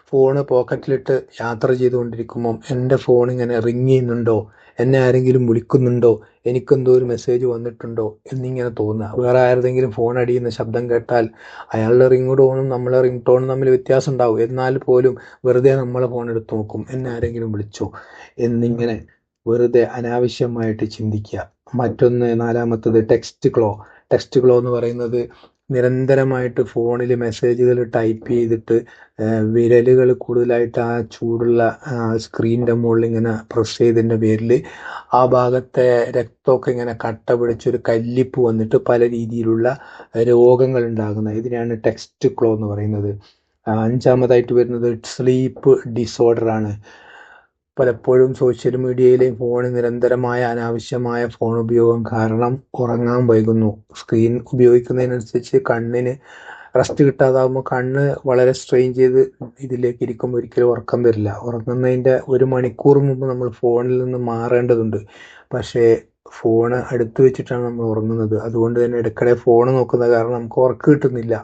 ഫോണ് പോക്കറ്റിലിട്ട് യാത്ര ചെയ്തുകൊണ്ടിരിക്കുമ്പം എൻ്റെ ഫോൺ ഇങ്ങനെ റിങ് ചെയ്യുന്നുണ്ടോ, എന്നെ ആരെങ്കിലും വിളിക്കുന്നുണ്ടോ, എനിക്കെന്തോ ഒരു മെസ്സേജ് വന്നിട്ടുണ്ടോ എന്നിങ്ങനെ തോന്നുക. വേറെ ആരുടെങ്കിലും ഫോൺ അടിയുന്ന ശബ്ദം കേട്ടാൽ അയാളുടെ റിംഗ് ടോണും നമ്മളെ റിംഗ് ടോണും തമ്മിൽ വ്യത്യാസം ഉണ്ടാവും. എന്നാൽ പോലും വെറുതെ നമ്മളെ ഫോൺ എടുത്ത് നോക്കും, എന്നെ ആരെങ്കിലും വിളിച്ചോ എന്നിങ്ങനെ വെറുതെ അനാവശ്യമായിട്ട് ചിന്തിക്കുക. മറ്റൊന്ന്, നാലാമത്തത് ടെക്സ്റ്റ് ക്ലോ എന്ന് പറയുന്നത് നിരന്തരമായിട്ട് ഫോണിൽ മെസ്സേജുകൾ ടൈപ്പ് ചെയ്തിട്ട് വിരലുകൾ കൂടുതലായിട്ട് ആ ചൂടുള്ള സ്ക്രീനിൻ്റെ മുകളിൽ ഇങ്ങനെ പ്രസ് ചെയ്തതിൻ്റെ പേരിൽ ആ ഭാഗത്തെ രക്തമൊക്കെ ഇങ്ങനെ കട്ട പിടിച്ചൊരു കല്ലിപ്പ് വന്നിട്ട് പല രീതിയിലുള്ള രോഗങ്ങൾ ഉണ്ടാകുന്നത്. ഇതിനാണ് ടെക്സ്റ്റ് ക്ലോ എന്ന് പറയുന്നത്. അഞ്ചാമതായിട്ട് വരുന്നത് സ്ലീപ്പ് ഡിസോർഡറാണ്. പലപ്പോഴും സോഷ്യൽ മീഡിയയിലെയും ഫോണിൽ നിരന്തരമായ അനാവശ്യമായ ഫോൺ ഉപയോഗം കാരണം ഉറങ്ങാൻ വൈകുന്നു. സ്ക്രീൻ ഉപയോഗിക്കുന്നതിനനുസരിച്ച് കണ്ണിന് റെസ്റ്റ് കിട്ടാതാകുമ്പോൾ കണ്ണ് വളരെ സ്ട്രെയിൻ ചെയ്ത് ഇതിലേക്ക് ഇരിക്കുമ്പോൾ ഒരിക്കലും ഉറക്കം വരില്ല. ഉറങ്ങുന്നതിൻ്റെ 1 മണിക്കൂർ മുമ്പ് നമ്മൾ ഫോണിൽ നിന്ന് മാറേണ്ടതുണ്ട്. പക്ഷേ ഫോണ് അടുത്ത് വെച്ചിട്ടാണ് നമ്മൾ ഉറങ്ങുന്നത്. അതുകൊണ്ട് തന്നെ ഇടയ്ക്കിടെ ഫോൺ നോക്കുന്ന കാരണം നമുക്ക് ഉറക്കം കിട്ടുന്നില്ല.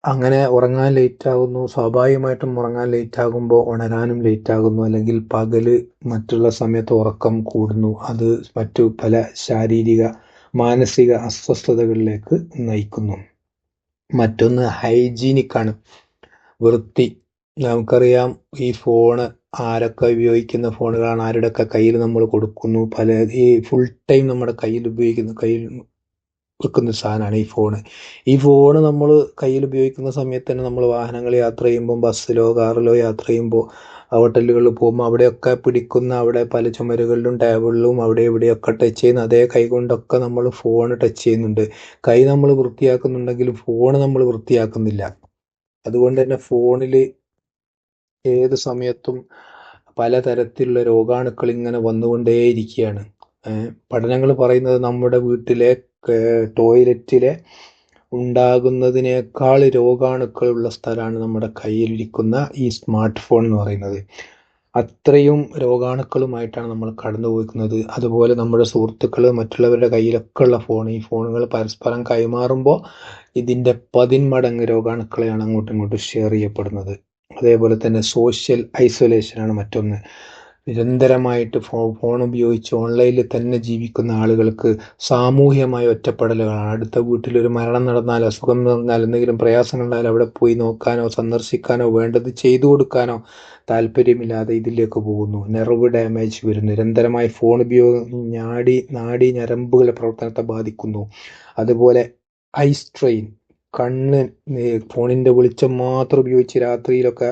അങ്ങനെ ഉറങ്ങാൻ ലേറ്റ് ആകുന്നു. സ്വാഭാവികമായിട്ടും ഉറങ്ങാൻ ലേറ്റ് ആകുമ്പോൾ ഉണരാനും ലേറ്റ് ആകുന്നു. അല്ലെങ്കിൽ പകല് മറ്റുള്ള സമയത്ത് ഉറക്കം കൂടുന്നു. അത് മറ്റു പല ശാരീരിക മാനസിക അസ്വസ്ഥതകളിലേക്ക് നയിക്കുന്നു. മറ്റൊന്ന് ഹൈജീനിക്കാണ്, വൃത്തി. നമുക്കറിയാം ഈ ഫോണ് ആരൊക്കെ ഉപയോഗിക്കുന്ന ഫോണുകളാണ്, ആരുടെയൊക്കെ കയ്യിൽ നമ്മൾ കൊടുക്കുന്നു. ഈ ഫുൾ ടൈം നമ്മുടെ കയ്യിൽ വെക്കുന്ന സാധനമാണ് ഈ ഫോണ്. ഈ ഫോണ് നമ്മൾ കയ്യിൽ ഉപയോഗിക്കുന്ന സമയത്ത് തന്നെ നമ്മൾ വാഹനങ്ങൾ യാത്ര ചെയ്യുമ്പോൾ, ബസ്സിലോ കാറിലോ യാത്ര ചെയ്യുമ്പോൾ, ഹോട്ടലുകളിൽ പോകുമ്പോൾ അവിടെയൊക്കെ പിടിക്കുന്ന, അവിടെ പല ചുമരുകളിലും ടേബിളിലും അവിടെ ഇവിടെയൊക്കെ ടച്ച് ചെയ്യുന്ന അതേ കൈ കൊണ്ടൊക്കെ നമ്മൾ ഫോൺ ടച്ച് ചെയ്യുന്നുണ്ട്. കൈ നമ്മൾ വൃത്തിയാക്കുന്നുണ്ടെങ്കിലും ഫോൺ നമ്മൾ വൃത്തിയാക്കുന്നില്ല. അതുകൊണ്ട് തന്നെ ഫോണിൽ ഏത് സമയത്തും പലതരത്തിലുള്ള രോഗാണുക്കൾ ഇങ്ങനെ വന്നുകൊണ്ടേയിരിക്കുകയാണ്. പഠനങ്ങൾ പറയുന്നത് നമ്മുടെ വീട്ടിലെ ടോയ്ലറ്റിലെ ഉണ്ടാകുന്നതിനേക്കാൾ രോഗാണുക്കളുള്ള സ്ഥലമാണ് നമ്മുടെ കയ്യിലിരിക്കുന്ന ഈ സ്മാർട്ട് ഫോൺ എന്ന് പറയുന്നത്. അത്രയും രോഗാണുക്കളുമായിട്ടാണ് നമ്മൾ കടന്നു പോയിരിക്കുന്നത്. അതുപോലെ നമ്മുടെ സുഹൃത്തുക്കൾ മറ്റുള്ളവരുടെ കയ്യിലൊക്കെ ഉള്ള ഈ ഫോണുകൾ പരസ്പരം കൈമാറുമ്പോൾ ഇതിൻ്റെ 10 മടങ്ങ് രോഗാണുക്കളെയാണ് അങ്ങോട്ടും ഇങ്ങോട്ടും ഷെയർ ചെയ്യപ്പെടുന്നത്. അതേപോലെ തന്നെ സോഷ്യൽ ഐസൊലേഷനാണ് മറ്റൊന്ന്. നിരന്തരമായിട്ട് ഫോൺ ഉപയോഗിച്ച് ഓൺലൈനിൽ തന്നെ ജീവിക്കുന്ന ആളുകൾക്ക് സാമൂഹ്യമായ ഒറ്റപ്പെടലുകളാണ്. അടുത്ത വീട്ടിലൊരു മരണം നടന്നാൽ, അസുഖം നടന്നാൽ, എന്തെങ്കിലും പ്രയാസങ്ങൾ ഉണ്ടായാൽ അവിടെ പോയി നോക്കാനോ സന്ദർശിക്കാനോ വേണ്ടത് ചെയ്തു കൊടുക്കാനോ താല്പര്യമില്ലാതെ ഇതിലേക്ക് പോകുന്നു. നെർവ് ഡാമേജ് വരുന്നു. നിരന്തരമായി ഫോൺ ഉപയോഗം നാഡി ഞരമ്പുകളുടെ പ്രവർത്തനത്തെ ബാധിക്കുന്നു. അതുപോലെ ഐ സ്ട്രെയിൻ, കണ്ണ് ഫോണിൻ്റെ വെളിച്ചം മാത്രം ഉപയോഗിച്ച് രാത്രിയിലൊക്കെ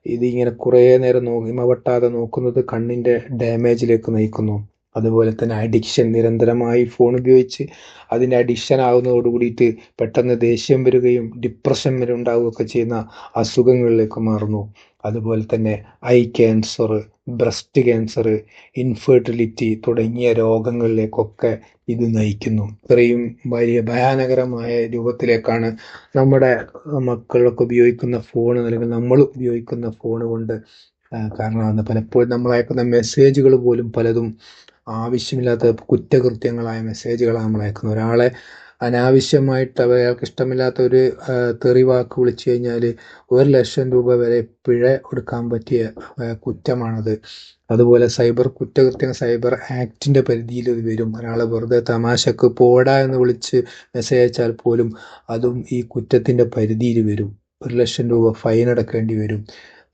ഇതിങ്ങനെ കുറേ നേരം ഇമവട്ടാതെ നോക്കുന്നത് കണ്ണിൻ്റെ ഡാമേജിലേക്ക് നയിക്കുന്നു. അതുപോലെ തന്നെ അഡിക്ഷൻ, നിരന്തരമായി ഫോൺ ഉപയോഗിച്ച് അതിൻ്റെ അഡിക്ഷൻ ആകുന്നതോട് കൂടിയിട്ട് പെട്ടെന്ന് ദേഷ്യം വരികയും ഡിപ്രഷൻ വരെ ഉണ്ടാവുകയൊക്കെ ചെയ്യുന്ന അസുഖങ്ങളിലേക്ക് മാറുന്നു. അതുപോലെ തന്നെ I cancer, breast cancer, infertility തുടങ്ങിയ രോഗങ്ങളിലേക്കൊക്കെ ഇത് നയിക്കുന്നു. ഇത്രയും വലിയ ഭയാനകരമായ രൂപത്തിലേക്കാണ് നമ്മുടെ മക്കളൊക്കെ ഉപയോഗിക്കുന്ന ഫോൺ, അല്ലെങ്കിൽ നമ്മൾ ഉപയോഗിക്കുന്ന ഫോൺ കൊണ്ട് കാരണമാകുന്നത്. പലപ്പോഴും നമ്മൾ അയക്കുന്ന മെസ്സേജുകൾ പോലും പലതും ആവശ്യമില്ലാത്ത കുറ്റകൃത്യങ്ങളായ മെസ്സേജുകളാണ് നമ്മൾ അയക്കുന്നത്. ഒരാളെ അനാവശ്യമായിട്ട് അയാൾക്ക് ഇഷ്ടമില്ലാത്ത ഒരു തെറി വാക്ക് വിളിച്ചു കഴിഞ്ഞാൽ 1,00,000 രൂപ വരെ പിഴ കൊടുക്കാൻ പറ്റിയ കുറ്റമാണത്. അതുപോലെ സൈബർ ആക്ടിൻ്റെ പരിധിയിൽ ഇത് വരും. ഒരാളെ വെറുതെ തമാശക്ക് പോടാ എന്ന് വിളിച്ച് മെസ്സേജ് അയച്ചാൽ പോലും അതും ഈ കുറ്റത്തിൻ്റെ പരിധിയിൽ വരും. 1,00,000 രൂപ ഫൈൻ അടക്കേണ്ടി വരും.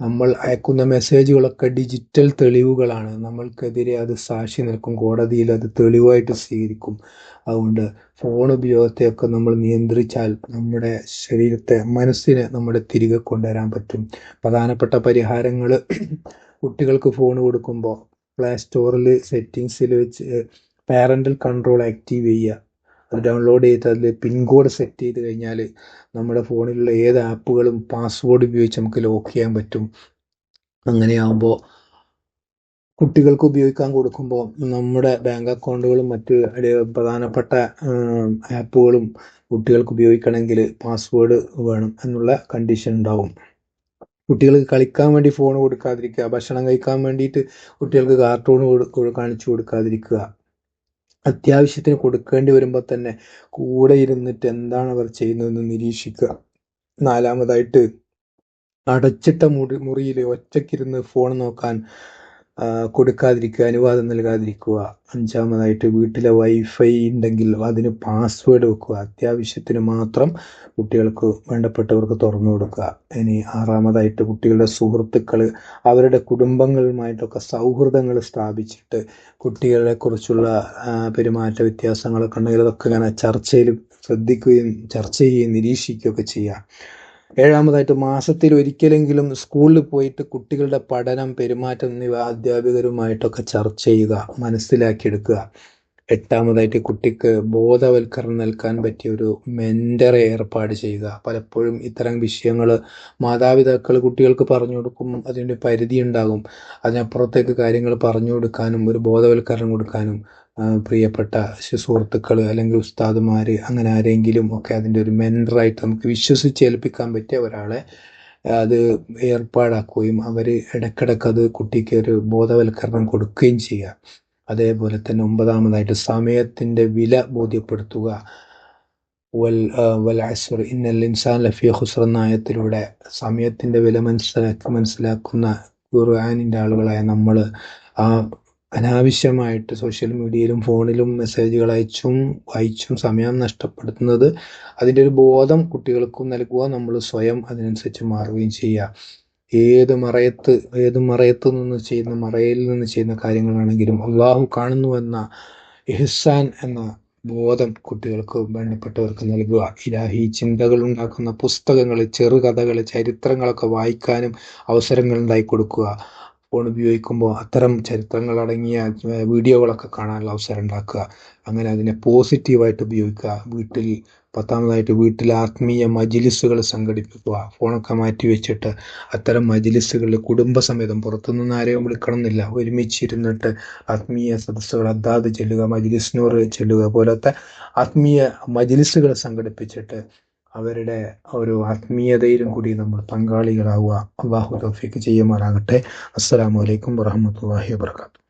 നമ്മൾ അയക്കുന്ന മെസ്സേജുകളൊക്കെ ഡിജിറ്റൽ തെളിവുകളാണ്. നമ്മൾക്കെതിരെ അത് സാക്ഷി നിൽക്കും. കോടതിയിൽ അത് തെളിവായിട്ട് സ്വീകരിക്കും. അതുകൊണ്ട് ഫോൺ ഉപയോഗത്തെയൊക്കെ നമ്മൾ നിയന്ത്രിച്ചാൽ നമ്മുടെ ശരീരത്തെ, മനസ്സിനെ നമ്മുടെ തിരികെ കൊണ്ടുവരാൻ പറ്റും. പ്രധാനപ്പെട്ട പരിഹാരങ്ങൾ: കുട്ടികൾക്ക് ഫോൺ കൊടുക്കുമ്പോൾ പ്ലേ സ്റ്റോറിൽ സെറ്റിങ്സിൽ വെച്ച് പാരൻ്റൽ കൺട്രോൾ ആക്റ്റീവ് ചെയ്യുക. അത് ഡൗൺലോഡ് ചെയ്ത് അതിൽ പിൻകോഡ് സെറ്റ് ചെയ്ത് കഴിഞ്ഞാൽ നമ്മുടെ ഫോണിലുള്ള ഏത് ആപ്പുകളും പാസ്വേഡ് ഉപയോഗിച്ച് നമുക്ക് ലോക്ക് ചെയ്യാൻ പറ്റും. അങ്ങനെയാകുമ്പോൾ കുട്ടികൾക്ക് ഉപയോഗിക്കാൻ കൊടുക്കുമ്പോൾ നമ്മുടെ ബാങ്ക് അക്കൗണ്ടുകളും മറ്റ് പ്രധാനപ്പെട്ട ആപ്പുകളും കുട്ടികൾക്ക് ഉപയോഗിക്കണമെങ്കിൽ പാസ്വേഡ് വേണം എന്നുള്ള കണ്ടീഷൻ ഉണ്ടാവും. കുട്ടികൾക്ക് കളിക്കാൻ വേണ്ടി ഫോൺ കൊടുക്കാതിരിക്കുക. ഭക്ഷണം കഴിക്കാൻ വേണ്ടിയിട്ട് കുട്ടികൾക്ക് കാർട്ടൂൺ കാണിച്ചു കൊടുക്കാതിരിക്കുക. അത്യാവശ്യത്തിന് കൊടുക്കേണ്ടി വരുമ്പോൾ തന്നെ കൂടെ ഇരുന്നിട്ട് എന്താണ് അവർ ചെയ്യുന്നതെന്ന് നിരീക്ഷിക്കുക. 4-മതായിട്ട് അടച്ചിട്ട മുറിയിൽ ഒറ്റയ്ക്കിരുന്ന് ഫോൺ നോക്കാൻ കൊടുക്കാതിരിക്കുക, അനുവാദം നൽകാതിരിക്കുക. 5-മതായിട്ട് വീട്ടിലെ വൈഫൈ ഉണ്ടെങ്കിൽ അതിന് പാസ്വേഡ് വെക്കുക. അത്യാവശ്യത്തിന് മാത്രം കുട്ടികൾക്ക് വേണ്ടപ്പെട്ടവർക്ക് തുറന്നു കൊടുക്കുക. ഇനി 6-മതായിട്ട് കുട്ടികളുടെ സുഹൃത്തുക്കൾ, അവരുടെ കുടുംബങ്ങളുമായിട്ടൊക്കെ സൗഹൃദങ്ങൾ സ്ഥാപിച്ചിട്ട് കുട്ടികളെക്കുറിച്ചുള്ള പെരുമാറ്റ വ്യത്യാസങ്ങളൊക്കെ ഉണ്ടെങ്കിൽ അതൊക്കെ ഇങ്ങനെ ശ്രദ്ധിക്കുകയും ചർച്ച ചെയ്യുകയും നിരീക്ഷിക്കുകയൊക്കെ ചെയ്യുക. 7-മതായിട്ട് മാസത്തിൽ ഒരിക്കലെങ്കിലും സ്കൂളിൽ പോയിട്ട് കുട്ടികളുടെ പഠനം, പെരുമാറ്റം എന്നിവ അധ്യാപകരുമായിട്ടൊക്കെ ചർച്ച ചെയ്യുക, മനസ്സിലാക്കിയെടുക്കുക. 8-മതായിട്ട് കുട്ടിക്ക് ബോധവൽക്കരണം നൽകാൻ പറ്റിയ ഒരു മെൻറ്ററെ ഏർപ്പാട് ചെയ്യുക. പലപ്പോഴും ഇത്തരം വിഷയങ്ങൾ മാതാപിതാക്കൾ കുട്ടികൾക്ക് പറഞ്ഞു കൊടുക്കും, അതിൻ്റെ പരിധി ഉണ്ടാകും. അതിനപ്പുറത്തേക്ക് കാര്യങ്ങൾ പറഞ്ഞു കൊടുക്കാനും ഒരു ബോധവൽക്കരണം കൊടുക്കാനും പ്രിയപ്പെട്ട സുഹൃത്തുക്കൾ അല്ലെങ്കിൽ ഉസ്താദുമാർ, അങ്ങനെ ആരെങ്കിലും ഒക്കെ അതിൻ്റെ ഒരു മെൻറ്ററായിട്ട് നമുക്ക് വിശ്വസിച്ചേൽപ്പിക്കാൻ പറ്റിയ ഒരാളെ അത് ഏർപ്പാടാക്കുകയും അവർ ഇടയ്ക്കിടയ്ക്ക് അത് കുട്ടിക്ക് ഒരു ബോധവൽക്കരണം കൊടുക്കുകയും ചെയ്യുക. അതേപോലെ തന്നെ 9-ാമതായിട്ട് സമയത്തിൻ്റെ വില ബോധ്യപ്പെടുത്തുക. വൽ അസ്ർ ഇന്നൽ ഇൻസാന ലഫീ ഖുസ്ർ എന്ന ആയത്തിലൂടെ സമയത്തിൻ്റെ വില മനസ്സിലാക്കുന്ന ഖുർആനിൻ്റെ ആളുകളായ നമ്മൾ ആ അനാവശ്യമായിട്ട് സോഷ്യൽ മീഡിയയിലും ഫോണിലും മെസ്സേജുകൾ വായിച്ചും സമയം നഷ്ടപ്പെടുത്തുന്നത്, അതിൻ്റെ ഒരു ബോധം കുട്ടികൾക്കും നൽകുക, നമ്മൾ സ്വയം അതിനനുസരിച്ച് മാറുകയും ചെയ്യുക. ഏത് മറയത്ത് നിന്ന് ചെയ്യുന്ന, മറയിൽ നിന്ന് ചെയ്യുന്ന കാര്യങ്ങളാണെങ്കിലും അള്ളാഹു കാണുന്നുവെന്ന ഇഹ്സാൻ എന്ന ബോധം കുട്ടികൾക്ക് വേണ്ടപ്പെട്ടവർക്ക് നൽകുക. ഇലാഹി ചിന്തകൾ ഉണ്ടാക്കുന്ന പുസ്തകങ്ങൾ, ചെറുകഥകൾ, ചരിത്രങ്ങളൊക്കെ വായിക്കാനും അവസരങ്ങൾ ഉണ്ടായി കൊടുക്കുക. ഫോൺ ഉപയോഗിക്കുമ്പോൾ അത്തരം ചരിത്രങ്ങൾ അടങ്ങിയ വീഡിയോകളൊക്കെ കാണാനുള്ള അവസരം ഉണ്ടാക്കുക. അങ്ങനെ അതിനെ പോസിറ്റീവായിട്ട് ഉപയോഗിക്കുക. 10-ാമതായിട്ട് വീട്ടിൽ ആത്മീയ മജ്‌ലിസുകൾ സംഘടിപ്പിക്കുക. ഫോണൊക്കെ മാറ്റി വെച്ചിട്ട് അത്തരം മജ്‌ലിസുകളിൽ കുടുംബസമേതം, പുറത്തുനിന്ന് ആരെയും വിളിക്കണമെന്നില്ല, ഒരുമിച്ചിരുന്നിട്ട് ആത്മീയ സദസ്സുകൾ അദ്ദാദ് ചെല്ലുക, മജ്‌ലിസ് നൂർ ചെല്ലുക പോലത്തെ ആത്മീയ മജ്‌ലിസുകൾ സംഘടിപ്പിച്ചിട്ട് അവരുടെ ഒരു ആത്മീയതയിലും കൂടി നമ്മൾ പങ്കാളികളാവുക. അള്ളാഹു തൗഫീഖ് ചെയ്യുമാറാകട്ടെ. അസ്സലാമു അലൈക്കും വറഹ്മത്തുള്ളാഹി വബറകാതുഹു.